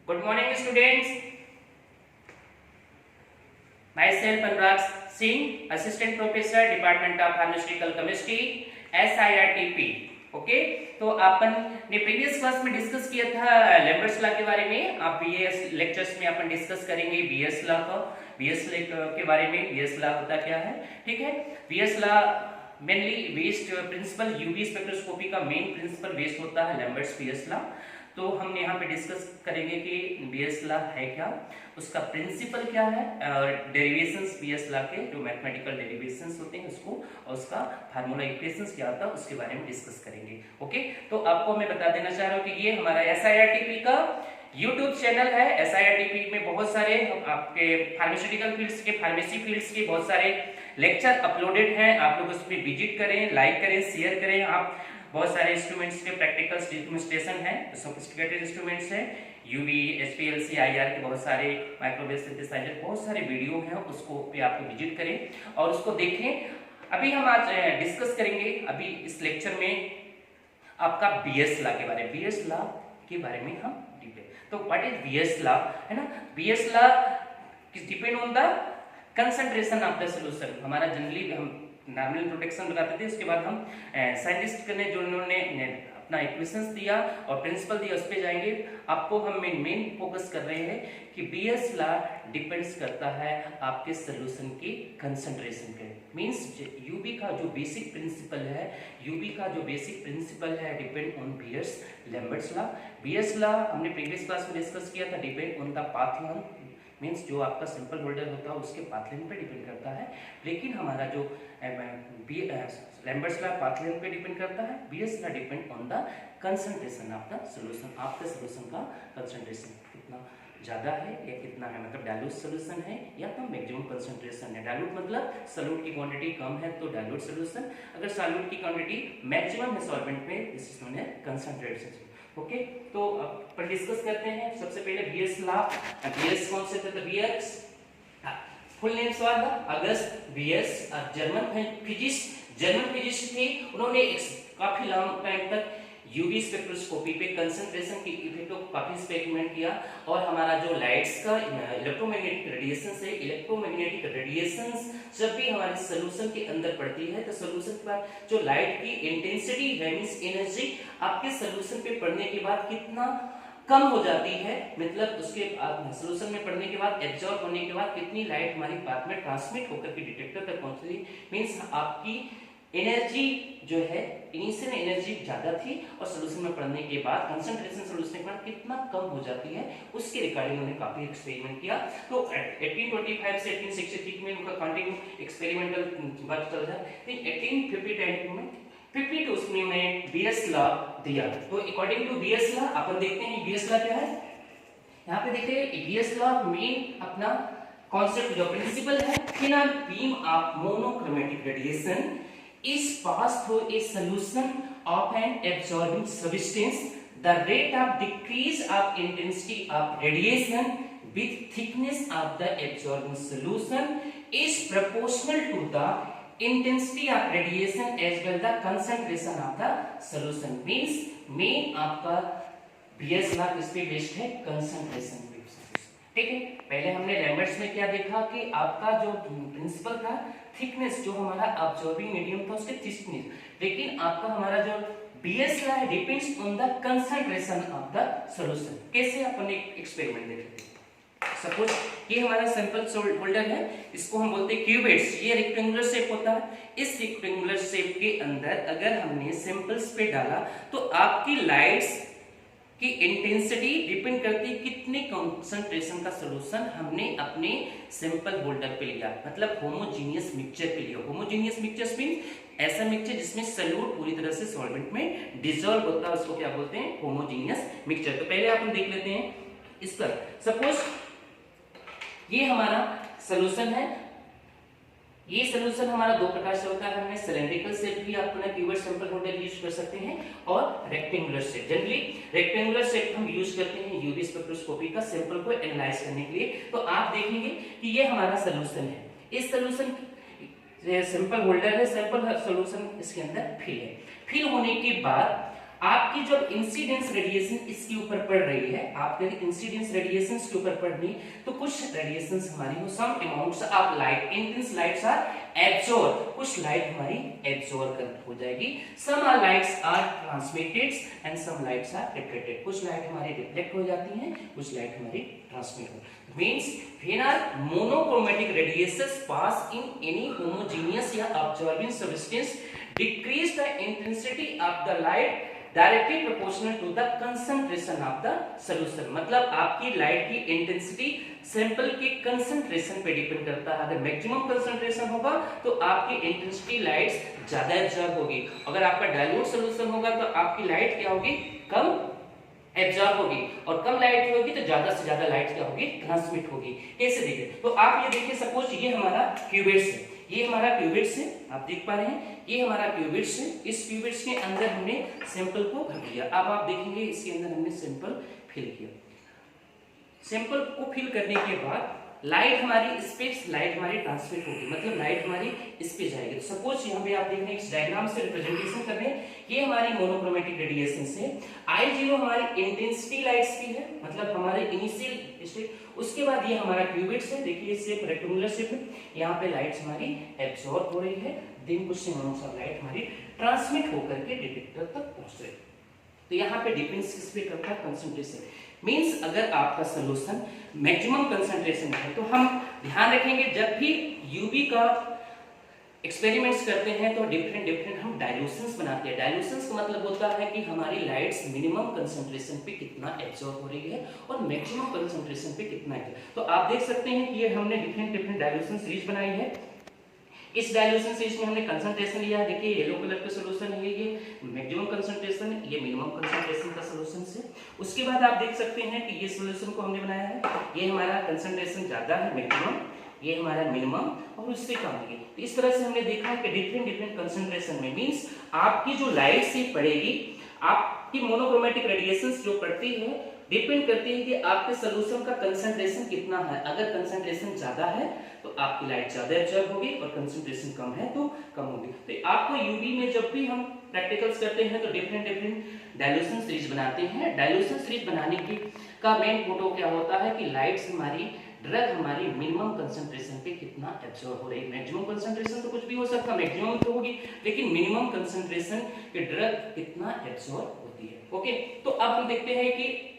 Good morning, students. Myself Anurag Singh, Assistant Professor, Department of Pharmaceutical Chemistry, SIRTP. Okay, तो अपन ने previous class में discuss किया था Lambert's law के बारे में। आप ये लेक्चर्स में अपन डिस्कस करेंगे बीएस लॉ को, बीएस लॉ के बारे में। बीएस लॉ होता क्या है, ठीक है। Beer's law mainly based principle UV spectroscopy का मेन प्रिंसिपल बेस्ड होता है लैम्बर्ट्स बीएस लॉ। तो हम यहाँ पे डिस्कस करेंगे कि बीएस लॉ है क्या, उसका प्रिंसिपल क्या है, और डेरिवेशंस बीएस लॉ के जो मैथमेटिकल डेरिवेशंस होते हैं उसको, और उसका फार्मूला इक्वेशंस क्या होता है उसके बारे में डिस्कस करेंगे। ओके, तो आपको मैं बता देना चाह रहा हूँ कि ये हमारा SIRTP का यूट्यूब चैनल है। SIRTP में बहुत सारे आपके फार्मास्यूटिकल फील्ड्स के, फार्मेसी फील्ड्स के बहुत सारे लेक्चर अपलोडेड हैं। आप लोग उसमें विजिट करें, लाइक करें, शेयर करें। आप बहुत सारे इंस्ट्रूमेंट्स के प्रैक्टिकल डेमोंस्ट्रेशन है, सोफिस्टिकेटेड इंस्ट्रूमेंट्स है, यूवी, एचपीएलसी, आईआर के बहुत सारे, माइक्रोवेव सिंथेसाइजर, बहुत सारे वीडियो हैं, उसको पे आप विजिट करें और उसको देखें। अभी हम आज डिस्कस करेंगे अभी इस लेक्चर में आपका बीएस लॉ के बारे में। बीएस लॉ के बारे में हम डिटेल, तो व्हाट इज बीएस लॉ, है ना। Beer's law depend on the concentration of the solution. हमारा जनरली हम नॉर्मल इंट्रोडक्शन बताते थे, उसके बाद हम साइंटिस्ट ने जो उन्होंने अपना इक्वेशंस दिया और प्रिंसिपल दिया उस पे जाएंगे। आपको हम मेन फोकस कर रहे हैं कि बीएस लॉ डिपेंड्स करता है आपके सॉल्यूशन की कंसंट्रेशन पे। मींस यूबी का जो बेसिक प्रिंसिपल है, यूबी का जो बेसिक प्रिंसिपल है depend on Beer's Lambert's law. Beer's law हमने प्रीवियस क्लास में डिस्कस किया था, depend on the path law. Means जो आपका सिंपल होल्डर होता है उसके पाथ लेंथ पे डिपेंड करता है, लेकिन हमारा जो लैम्बर्ट्स लॉ पाथ लेंथ पे डिपेंड करता है। Beer's law depend on the concentration of the solution. आपके सॉल्यूशन का कंसंट्रेशन कितना ज्यादा है या कितना है, मतलब डाइल्यूट सॉल्यूशन है या तो मैक्सिमम कंसंट्रेशन है। डाइल्यूट मतलब सॉल्यूट की क्वांटिटी कम है तो डाइल्यूट सॉल्यूशन, अगर सॉल्यूट की क्वांटिटी मैक्सिमम है सॉल्वेंट में, this is known as concentration. Okay, तो अब डिस्कस करते हैं। सबसे पहले बीएस लॉ, बीएस कौन से थे, Beer's full names was the August Beer's, German physicist, German physicist थे। उन्होंने काफी लंबा टाइम तक यूवी स्पेक्ट्रोस्कोपी पे कंसंट्रेशन की इफेक्ट को काफी एक्सपेरिमेंट किया, और हमारा जो लाइट्स का इलेक्ट्रोमैग्नेटिक रेडिएशन से, इलेक्ट्रोमैग्नेटिक रेडिएशंस जब भी हमारे सॉल्यूशन के अंदर पड़ती है तो सॉल्यूशन के बाद जो लाइट की इंटेंसिटी है, मींस एनर्जी आपके सॉल्यूशन पे पड़ने के बाद कितना कम हो जाती है, मतलब उसके सॉल्यूशन में पड़ने के बाद, एब्जॉर्ब होने के बाद कितनी लाइट हमारी पाथ में ट्रांसमिट होकर के डिटेक्टर तक पहुंचती है। मींस आपकी एनर्जी जो है, इनिशियल एनर्जी ज्यादा थी और सॉल्यूशन में पड़ने के बाद कंसंट्रेशन सॉल्यूशन के बाद कितना कम हो जाती है, उसके रिगार्डिंग उन्होंने काफी एक्सपेरिमेंट किया। तो 1825 से 1863 में उनका कंटिन्यू एक्सपेरिमेंटल वर्क चल रहा है। फिर 1852 में 52 में उन्हें बीएस लॉ दिया। तो अकॉर्डिंग टू बीएस लॉ अपन देखते हैं बीएस लॉ क्या है। यहाँ पे देखिए बीएस लॉ मेन अपना कॉन्सेप्ट जो प्रिंसिपल है कि ना beam of monochromatic radiation is passed through a solution of an absorbing substance. The rate of decrease of intensity of radiation with thickness of the absorbing solution is proportional to the intensity of radiation as well the concentration of the solution. Means main आपका BS law किस पे based है, concentration पे। ठीक है, पहले हमने Lambert's में क्या देखा कि आपका जो प्रिंसिपल था थिकनेस, जो हमारा अब्सॉर्बिंग मीडियम था उसके थिकनेस, लेकिन आपका हमारा जो बीएस लॉ है depends on the concentration of the solution. कैसे, अपन एक एक्सपेरिमेंट देख लेते हैं। सपोज ये हमारा सिंपल होल्डर है, इसको हम बोलते हैं क्यूबेट्स। ये रेक्टेंगुलर शेप होता है। इस रेक्टेंगुलर शेप के अंदर अगर हमने सिंपल्स पे डाला तो आपकी लाइट्स की इंटेंसिटी डिपेंड करती है कितने कंसंट्रेशन का सॉल्यूशन हमने अपने सिंपल होल्डर पे लिया, मतलब होमोजेनियस मिक्सचर पे लिया। होमोजेनियस मिक्सचर मींस ऐसा मिक्सचर जिसमें सॉल्यूट पूरी तरह से सॉल्वेंट में डिसॉल्व होता है, उसको क्या बोलते हैं, होमोजेनियस मिक्सचर। तो पहले अपन देख लेते हैं इस पर। सपोज ये हमारा सॉल्यूशन है। ये सॉल्यूशन हमारा दो प्रकार से होता है। हमने सिलेंड्रिकल शेप भी अपना क्यूबेड सिंपल होल्डर यूज कर सकते हैं और rectangular shape. Generally rectangular shape हम यूज करते हैं यूवी स्पेक्ट्रोस्कोपी का सैंपल को एनालाइज करने के लिए। तो आप देखेंगे कि ये हमारा सॉल्यूशन है। इस सॉल्यूशन सिंपल होल्डर है, सैंपल सॉल्यूशन इसके अंदर फिल है। फिल होने के बाद आपकी जब इंसिडेंस रेडिएशन इसके ऊपर पड़ रही है, आपके इंसिडेंस रेडिएशन इसके ऊपर पड़ रही, तो कुछ रेडिएशंस हमारी हो, some amounts of light, intense lights are absorb, कुछ लाइट हमारी एब्जॉर्ब कर हो जाएगी, some are lights are transmitted and some lights are reflected, कुछ लाइट हमारी रिफ्लेक्ट हो जाती हैं, कुछ लाइट हमारी ट्रांसमिट हो, means when are monochromatic radiations pass in any homogeneous या absorbing substance decrease the intensity of the light directly proportional to the concentration of the solution, मतलब आपकी लाइट की इंटेंसिटी सैंपल के कंसंट्रेशन पे depend करता है। अगर मैक्सिमम कंसंट्रेशन होगा तो आपकी इंटेंसिटी लाइट्स ज्यादा एब्जॉर्ब होगी, अगर आपका डाइल्यूट सॉल्यूशन होगा तो आपकी लाइट क्या होगी, कम एब्जॉर्ब होगी, और कम लाइट होगी तो ज्यादा से ज्यादा लाइट क्या होगी, ट्रांसमिट होगी। कैसे देखिए, तो आप ये देखिए, सपोज ये हमारा क्यूबिट्स है, ये हमारा क्यूबिट्स है, आप देख पा रहे हैं ये हमारा क्यूबिट्स है, इस क्यूबिट्स के अंदर हमने सैंपल को भर दिया। अब आप देखेंगे इसके अंदर हमने सैंपल फिल किया, सैंपल को फिल करने के बाद लाइट हमारी इस पे, लाइट हमारी ट्रांसमिट होगी, मतलब लाइट हमारी इस पे जाएगी। तो सपोज यहाँ पे आप देख रहे हैं, इस डायग्राम से रिप्रेजेंटेशन कर रहे हैं, ये हमारी मोनोक्रोमेटिक रेडिएशन से I0 हमारी इंटेंसिटी लाइट्स की है, मतलब हमारे इनिशियल स्टेट, उसके बाद ये हमारा क्यूबिट्स है, देखिए शेप रेक्टेंगुलर शेप है, यहाँ पे लाइट्स हमारी एब्जॉर्ब हो रही है, देन कुछ अमाउंट्स ऑफ लाइट हमारी ट्रांसमिट होकर के डिटेक्टर तक पहुंच रही है। तो यहाँ पे डिपेंड्स किस पे करता है, कंसंट्रेशन। मींस अगर आपका सॉल्यूशन मैक्सिमम कंसंट्रेशन है तो हम ध्यान रखेंगे जब भी यूवी का एक्सपेरिमेंट्स करते हैं तो डिफरेंट हम डाइल्यूशंस बनाते हैं। डाइल्यूशंस का मतलब होता है कि हमारी लाइट्स मिनिमम कंसंट्रेशन पे कितना एब्जॉर्ब हो रही है और मैक्सिमम कंसंट्रेशन पे कितना है। तो आप देख सकते हैं कि ये हमने डिफरेंट डाइल्यूशन सीरीज बनाई है। इस डाइल्यूशन सीरीज में हमने कंसंट्रेशन लिया है, देखिए येलो कलर का सॉल्यूशन है, ये मैक्सिमम कंसंट्रेशन है, ये मिनिमम कंसंट्रेशन का सॉल्यूशन है। उसके बाद आप देख सकते हैं कि ये सॉल्यूशन को हमने बनाया है, ये हमारा कंसंट्रेशन ज्यादा है मैक्सिमम, ये हमारा मिनिमम और उससे कम है। तो इस तरह से हमने देखा है कि डिफरेंट कंसंट्रेशन में मींस आपकी जो लाइट से पड़ेगी, आपकी मोनोक्रोमेटिक रेडिएशंस जो पड़ती है डिपेंड करती है कि आपके सॉल्यूशन का कंसंट्रेशन कितना है। अगर कंसंट्रेशन ज्यादा है तो आपकी लाइट ज्यादा एब्जॉर्ब होगी और कंसंट्रेशन कम है तो कम होगी। तो आपको यूवी में जब भी हम प्रैक्टिकल्स करते हैं तो डिफरेंट डाइल्यूशन सीरीज बनाते हैं। डाइल्यूशन सीरीज बनाने की का मेन मोटो क्या होता है कि लाइट्स हमारी, ड्रग हमारी मिनिमम कंसंट्रेशन पे कितना एब्जॉर्ब हो रही है। मैक्सिमम कंसंट्रेशन तो कुछ भी हो सकता है, मैक्सिमम तो होगी, लेकिन मिनिमम कंसंट्रेशन पे ड्रग कितना एब्जॉर्ब होती है। ओके, तो अब हम देखते हैं कि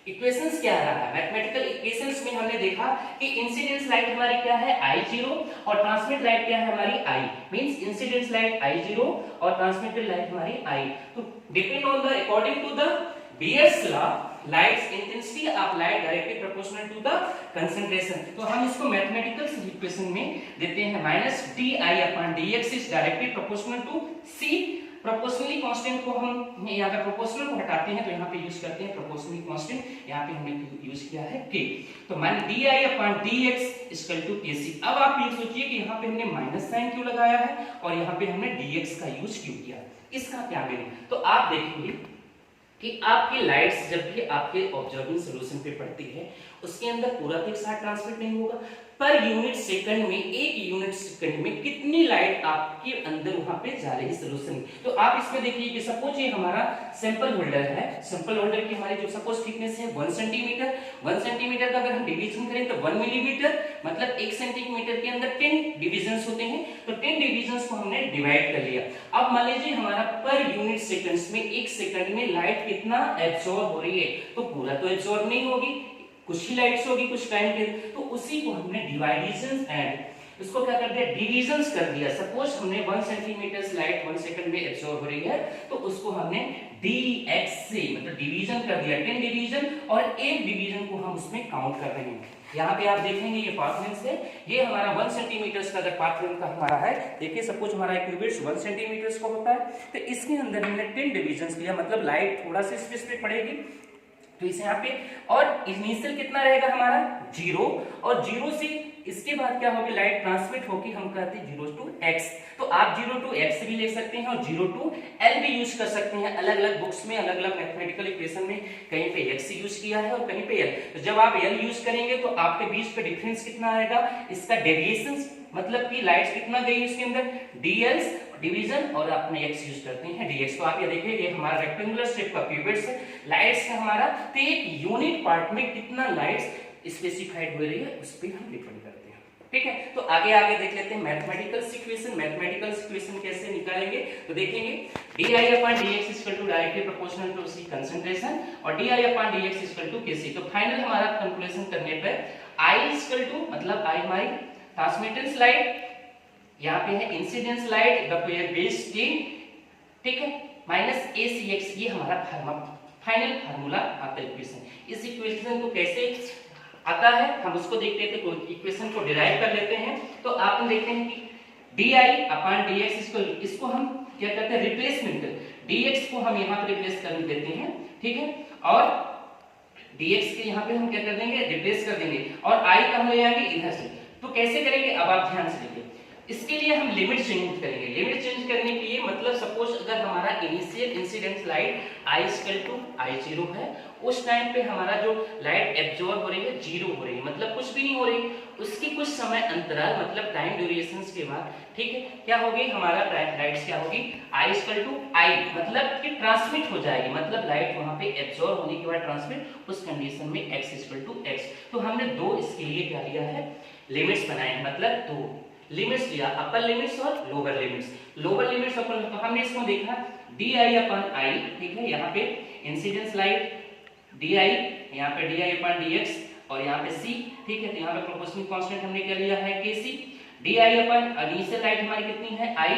इक्वेशंस क्या रहा है। मैथमेटिकल इक्वेशंस में हमने देखा कि इंसिडेंस लाइट हमारी क्या है, I0, और ट्रांसमिट लाइट क्या है हमारी I। Means incidence light I0 और ट्रांसमिटेड लाइट हमारी I। तो depend on the according to the Beer's law, lights intensity of light directly proportional to the concentration. तो हम इसको मैथमेटिकल इक्वेशन में देते हैं -di/dx is directly proportional to C। Proportionally constant को हम यहाँ पे प्रोपोर्शनल को हटाते हैं तो यहाँ पे यूज करते हैं प्रोपोर्शनली कांस्टेंट, यहाँ पे हमने यूज किया है k। तो -di/dx = kc। अब आप ये सोचिए कि यहाँ पे हमने माइनस साइन क्यों लगाया है और यहाँ पे हमने dx का यूज क्यों किया, इसका क्या मीनिंग। तो आप देखेंगे कि आपकी लाइट्स जब भी आपके ऑब्जर्विंग सॉल्यूशन पे पड़ती है उसके अंदर पूरा एक साथ ट्रांसमिट नहीं होगा, पर यूनिट सेकंड में, एक यूनिट सेकंड में कितनी लाइट आपके अंदर वहां पे जा रही है सॉल्यूशन। तो आप इसमें देखिए कि सपोज ये हमारा सैंपल होल्डर है, सैंपल होल्डर की हमारी जो सपोज थिकनेस है 1 सेंटीमीटर, 1 सेंटीमीटर का अगर हम डिवीजन करें तो 1 मिलीमीटर, मतलब 1 सेंटीमीटर के अंदर 10 डिविजन्स होते हैं, तो 10 डिविजन्स को हमने डिवाइड कर लिया। अब मान लीजिए हमारा पर यूनिट सेकंड्स में, एक सेकंड में लाइट कितना एब्जॉर्ब हो रही है, तो पूरा तो एब्जॉर्ब नहीं होगी, कुछ ही लाइट्स होगी कुछ टाइम के, तो उसी को हमने डिवाइडेशंस एंड इसको क्या कर दिया, डिविजन्स कर दिया। सपोज हमने 1 सेंटीमीटर लाइट 1 सेकंड में एब्जॉर्ब हो रही है तो उसको हमने dx से मतलब डिवीजन कर दिया, 10 डिवीजन, और एक डिवीजन को हम उसमें काउंट कर रहे हैं। यहाँ पे आप देखेंगे ये पाथ लेंथ है, ये हमारा 1 सेंटीमीटर का अगर पाथ लेंथ का हमारा है, देखिए सपोज हमारा क्यूबिट्स 1 सेंटीमीटर का होता है, तो इसके अंदर हमने 10 डिवीजन किया, मतलब लाइट थोड़ा सा स्पेस पे पड़ेगी तो इसे यहाँ पे, और इनिशियल कितना रहेगा हमारा 0, और 0 से इसके बाद क्या होगी, लाइट ट्रांसमिट होगी, हम कहते हैं 0 to x। तो आप 0 to x भी ले सकते हैं और 0 to l भी यूज कर सकते हैं। अलग अलग बुक्स में अलग अलग मैथमेटिकल इक्वेशन में कहीं पे x यूज किया है और कहीं पे l। तो जब आप l यूज करेंगे तो आपके बीच पे डिफरेंस कितना आएगा, इसका डेविएशन मतलब कि लाइट्स कितना गई इसके अंदर, डीएल्स डिवीजन, और अपने एक्स यूज करते हैं डीएक्स। तो आप ये देखिए ये हमारा रेक्टेंगुलर शेप का क्यूबिट्स है, लाइट्स का हमारा, तो एक यूनिट पार्ट में कितना लाइट्स स्पेसिफाइड हो रही है उस पर हम डिपेंड करते हैं। ठीक है, तो आगे आगे देख लेते हैं मैथमेटिकल इक्वेशन। मैथमेटिकल इक्वेशन कैसे निकालेंगे, तो देखेंगे di upon dx equal to directly proportional to C concentration और di upon dx equal to kc। तो फाइनल हमारा कैलकुलेशन करने पर I इक्वल टू, मतलब I हमारी ट्रांसमिटेंस लाइट, यहाँ पे है incidence light the base T, ठीक है, माइनस ACX, ये हमारा फाइनल फार्मूला आता है इक्वेशन। इस इक्वेशन को कैसे आता है हम उसको देख लेते हैं, तो इक्वेशन को डिराइव कर लेते हैं। तो आप देखते हैं कि di अपॉन dx इसको हम क्या करते हैं, रिप्लेसमेंट, dx को हम यहाँ पे रिप्लेस कर देते हैं, ठीक है, और dx के यहाँ पे हम क्या कर देंगे, रिप्लेस कर देंगे, और i का हम ले आएंगे इधर से। तो कैसे करेंगे, अब आप ध्यान से देखिए, इसके लिए हम लिमिट चेंज करेंगे। लिमिट चेंज करने के लिए मतलब सपोज अगर हमारा initial incident light I I0 है, उस टाइम पे हमारा जो लाइट एब्जॉर्ब हो रही है 0 हो रही है, मतलब कुछ भी नहीं हो रही, उसकी कुछ समय अंतराल मतलब टाइम ड्यूरेशंस के बाद, ठीक है, क्या होगी हमारा लाइट्स क्या होगी, I मतलब कि ट्रांसमिट हो जाएगी, मतलब लाइट वहां पे एब्जॉर्ब होने के बाद ट्रांसमिट, उस कंडीशन में x। तो हमने दो इसके लिए क्या लिया है, लिमिट्स बनाए, मतलब दो लिमिट्स लिया, अपर लिमिट्स और लोअर लिमिट्स। लोअर लिमिट्स अपन, तो हमने इसको देखा di अपॉन I, ठीक है, यहाँ पे इंसिडेंस लाइट di, यहाँ पे di अपॉन dx और यहाँ पे c, ठीक है, तो यहाँ पे प्रोपोर्शनल कांस्टेंट हमने क्या लिया है kc। di upon initial light हमारी कितनी है I,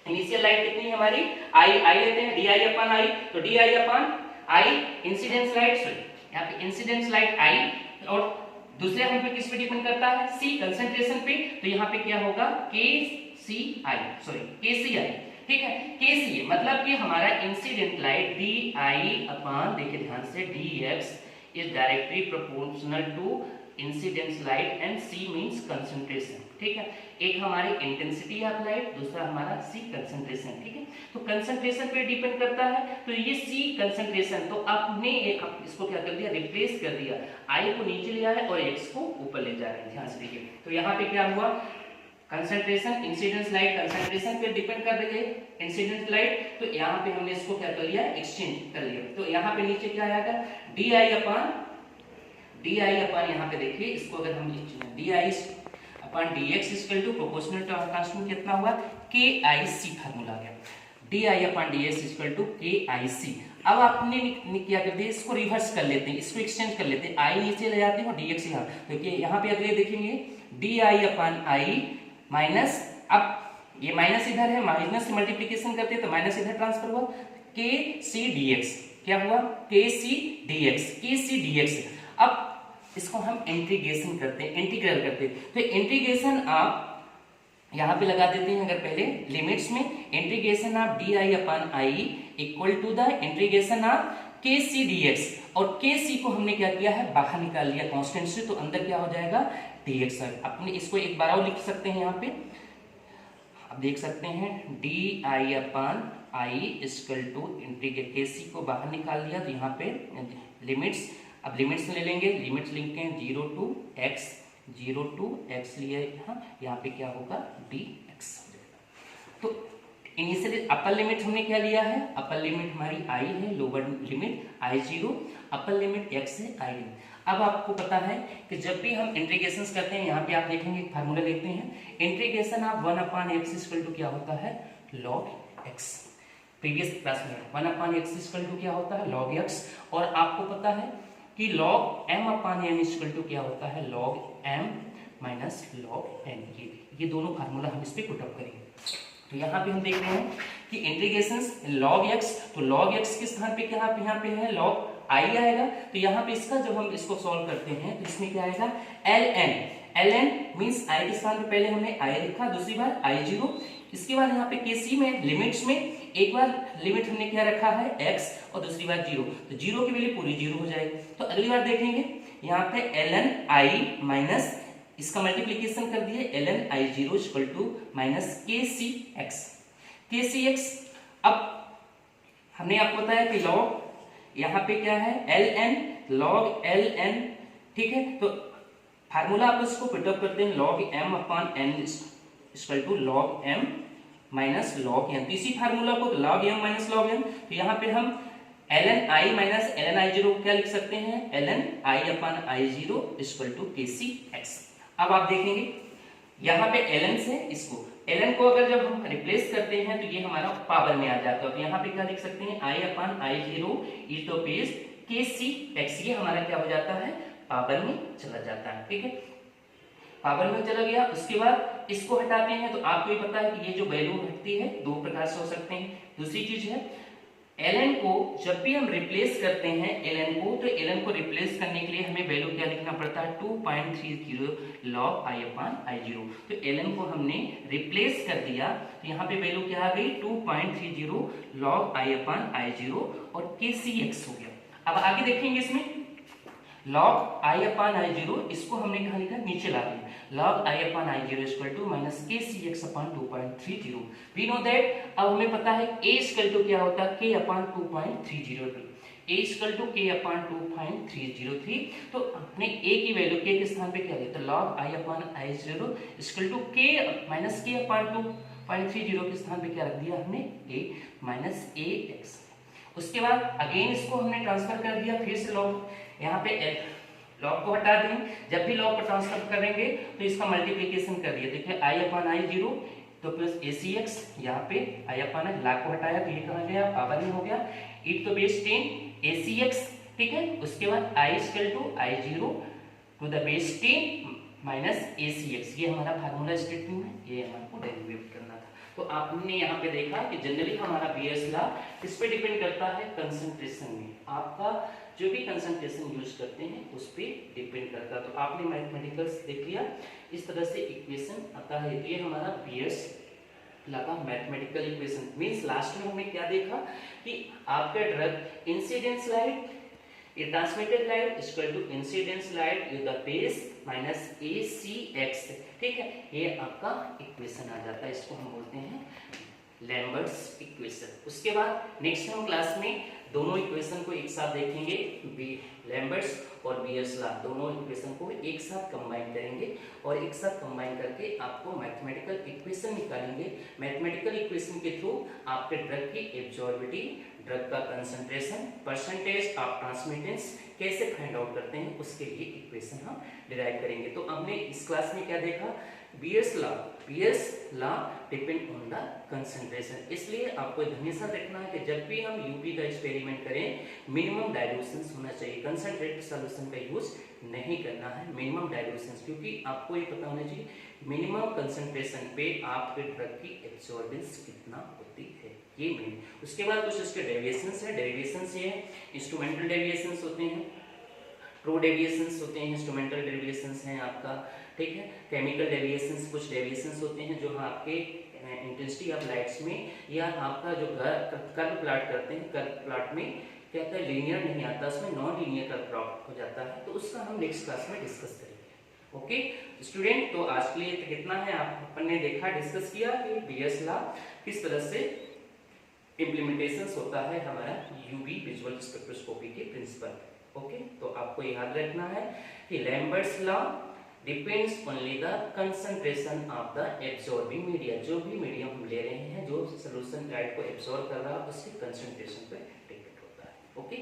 इनिशियल लाइट कितनी है हमारी I लेते हैं di अपॉन I, तो di upon I incidence light, sorry यहाँ पे इंसिडेंस लाइट I, और दूसरे हम पे किस पे डिपेंड करता है, C कंसंट्रेशन पे, तो यहाँ पे क्या होगा KCI, ठीक है, KCI मतलब कि हमारा इंसिडेंट लाइट DI अपॉन, देखिए ध्यान से, DX is directly proportional to incidence light and C means concentration, ठीक है, एक हमारी इंटेंसिटी ऑफ लाइट, दूसरा हमारा C कंसंट्रेशन, ठीक है, तो कंसंट्रेशन पे डिपेंड करता है, तो ये C कंसंट्रेशन, तो आपने इसको क्या कर दिया, रिप्लेस कर दिया, I को नीचे ले आए और X को ऊपर ले जा रहे हैं, ध्यान से देखिए, तो यहाँ पे क्या हुआ, कंसंट्रेशन इंसिडेंस लाइट कंसंट्रेशन पे डिपेंड कर रही है, इंसिडेंस लाइट, तो यहाँ पे हमने इसको क्या कर लिया, एक्सचेंज कर लिया, तो यहाँ पे नीचे क्या आएगा, di अपॉन यहाँ पे देखिए, इसको अगर हम di upon dx equal to proportional constant कितना हुआ, KIC फार्मूला आ गया, di upon dx equal to KIC। अब आपने क्या कर दिया, इसको रिवर्स कर लेते हैं, इसको एक्सचेंज कर लेते हैं, I नीचे ले जाते हैं और dx यहाँ, तो यहाँ पे अगले देखेंगे di अपॉन I माइनस, अब ये माइनस इधर है, माइनस से मल्टीप्लीकेशन करते हैं तो माइनस इधर ट्रांसफर हुआ, KC dx, क्या हुआ, KC dx। अब इसको हम इंटीग्रेशन करते हैं, इंटीग्रल करते हैं, तो इंटीग्रेशन आप यहाँ पे लगा देते हैं, अगर पहले लिमिट्स में integration of di upon I equal to the integration of KC dx, और KC को हमने क्या किया है, बाहर निकाल लिया कांस्टेंट से, तो अंदर क्या हो जाएगा dx। अपने इसको एक बार और लिख सकते हैं, यहाँ पे आप देख सकते हैं di upon I equal to integrate, KC को बाहर निकाल लिया, तो यहाँ पे लिमिट्स, अब लिमिट्स ले लेंगे, लिमिट्स लिखते हैं 0 टू x लिए, यहाँ पे क्या होगा dx। तो इनिशियली अपर लिमिट हमने क्या लिया है, अपर लिमिट हमारी I है, lower limit I0, upper limit x है I। अब आपको पता है कि जब भी हम इंटीग्रेशंस करते हैं, यहाँ पे आप देखेंगे फार्मूला लेते हैं, integration of 1 upon x equal to क्या होता है, log x। प्रीवियस क्लास में 1 अपॉन x इक्वल टू क्या होता है, log x, और आपको पता है कि log m upon n equal to क्या होता है, log m minus log n। ये दोनों फार्मूला हम इस पे पुट अप करेंगे। तो यहाँ पे हम देख रहे हैं कि इंटीग्रेशंस log x, तो log x के स्थान पे क्या, यहाँ पे है log I आएगा, तो यहाँ पे इसका जब हम इसको सॉल्व करते हैं तो इसमें क्या आएगा, ln मींस I के स्थान पे पहले हमने I लिखा, दूसरी बार I0, इसके बाद यहाँ पे KC में लिमिट्स में एक बार लिमिट हमने क्या रखा है x और दूसरी बार 0, तो 0 की वैल्यू पूरी 0 हो जाएगी। तो अगली बार देखेंगे यहाँ पे ln I माइनस इसका मल्टीप्लीकेशन कर दिए, ln I0 equal to minus KCX। अब हमने आपको बताया कि log यहाँ पे क्या है, ln log ln, ठीक है, तो फार्मूला आप इसको पुटअप करते हैं log m upon n equal to log m minus log n। तो इसी फार्मूला को log m minus log n, तो यहाँ पे हम ln i minus ln i0 क्या लिख सकते हैं, ln i upon i0 equal to kc x। अब आप देखेंगे यहाँ पे ln से इसको ln को अगर जब हम रिप्लेस करते हैं तो ये हमारा पावर में आ जाता है, तो यहाँ पे क्या लिख सकते हैं i upon i0 e to base kc x, ये हमारा क्या हो जाता है, पावर में चला जाता है। ठीक है, पावर में चला गया। उसके बाद इसको हटाते हैं तो आपको ये पता है कि ये जो वैल्यू हटती है दो प्रकार से हो सकते हैं। दूसरी चीज है ln को जब भी हम रिप्लेस करते हैं ln को, तो ln को रिप्लेस करने के लिए हमें वैल्यू क्या लिखना पड़ता है, 2.30 log i अपॉन i0। तो ln को हमने रिप्लेस कर दिया तो यहाँ पे वैल्यू क्या आ गई, 2.30 log i अपॉन i0 और kcx हो गया। अब आगे देखेंगे इसमें log i अपॉन i0, इसको हमने कहा लिखा, नीचे ला दिया log i upon i0 equal to minus kcx upon 2.30। We know that, अब हमें पता है a इक्वल टू क्या होता है, k upon 2.303, a equal to k upon 2.303। तो हमने a की वैल्यू k के स्थान पे क्या लिया, तो log i upon i0 equal to k minus k upon 2.30 के स्थान पे क्या रख दिया हमने, a माइनस ax। उसके बाद अगेन इसको हमने ट्रांसफर कर दिया, फिर से log, यहाँ पे log को हटा दें, जब भी log को ट्रांसफर करेंगे तो इसका मल्टीप्लिकेशन कर दिया। देखिए i अपॉन i0 तो प्लस acx, यहाँ पे i अपॉन i, log को हटाया तो ये कहाँ गया, पावर में हो गया, e टू बेस 10 acx। ठीक है, उसके बाद i equal to i0 to the base 10 minus acx, ये हमारा फार्मूला स्टेटमेंट है, ये हमको डेरिवेट करना था। तो आपने यहाँ पे देखा कि जनरली हमारा बीएस लॉ किस पे डिपेंड करता है, कंसंट्रेशन में, आपका जो भी कंसंट्रेशन यूज करते हैं उस पे डिपेंड करता है। तो आपने मैथमेटिकल्स देख लिया, इस तरह से इक्वेशन आता है, ये हमारा बीएस लॉ का मैथमेटिकल इक्वेशन। मींस लास्ट में हमने क्या देखा कि आपका ड्रग इंसिडेंस लाइट, ये transmitted light equal to incidence light in the face minus acx। ठीक है, ये आपका इक्वेशन आ जाता है, इसको हम बोलते हैं लैम्बर्ट्स इक्वेशन। उसके बाद नेक्स्ट हम क्लास में दोनों इक्वेशन को एक साथ देखेंगे, लैम्बर्ट्स और बीएस लॉ, दोनों इक्वेशन को एक साथ कंबाइन करेंगे और एक साथ कंबाइन करके आपको मैथमेटिकल इक्वेशन निकालेंगे। मैथमेटिकल इक्वेशन के थ्रू आपके ड्रग की एब्जॉर्बिटी, ड्रग का कंसंट्रेशन, परसेंटेज ऑफ ट्रांसमिटेंस कैसे फाइंड आउट करते हैं, उसके लिए इक्वेशन हम डिराइव करेंगे। तो हमने इस क्लास में क्या देखा, Beer's law depend on the concentration. इसलिए आपको हमेशा देखना है कि जब भी हम यूपी का एक्सपेरिमेंट करें मिनिमम डाइल्यूशन होना चाहिए, कंसंट्रेटेड सॉल्यूशन का यूज नहीं करना है, मिनिमम डाइल्यूशन, क्योंकि आपको ये पता होना चाहिए मिनिमम कंसंट्रेशन पे आपके ड्रग की एब्जॉर्बेंस कितना होती है, ये मेन। उसके बाद कुछ इसके डेविएशंस है, डेविएशंस ये इंस्ट्रूमेंटल डेविएशंस होते हैं, ट्रू डेविएशंस होते हैं, इंस्ट्रूमेंटल डेविएशंस हैं आपका। ठीक है, केमिकल डेविएशंस, कुछ डेविएशंस होते हैं जो आपके इंटेंसिटी ऑफ लाइट्स में या आपका जो कर्व प्लॉट करते हैं, कर्व प्लॉट में क्या होता है, लीनियर नहीं आता, उसमें नॉन लीनियर कर्व प्लॉट हो जाता है, तो उसका हम नेक्स्ट क्लास में डिस्कस करेंगे। ओके स्टूडेंट, तो आज के लिए कितना है, अपन ने देखा, डिस्कस किया कि बीएस लॉ किस तरह से इम्प्लीमेंटेशंस होता है हमारा यूवी विजुअल स्पेक्ट्रोस्कोपी के प्रिंसिपल। ओके, तो आपको याद रखना है कि Lambert's law depends only the concentration of the absorbing media, जो भी मीडियम हम ले रहे हैं, जो सोल्यूशन लाइट को एब्जॉर्ब कर रहा है उसकी कंसंट्रेशन पर डिपेंड होता है। ओके।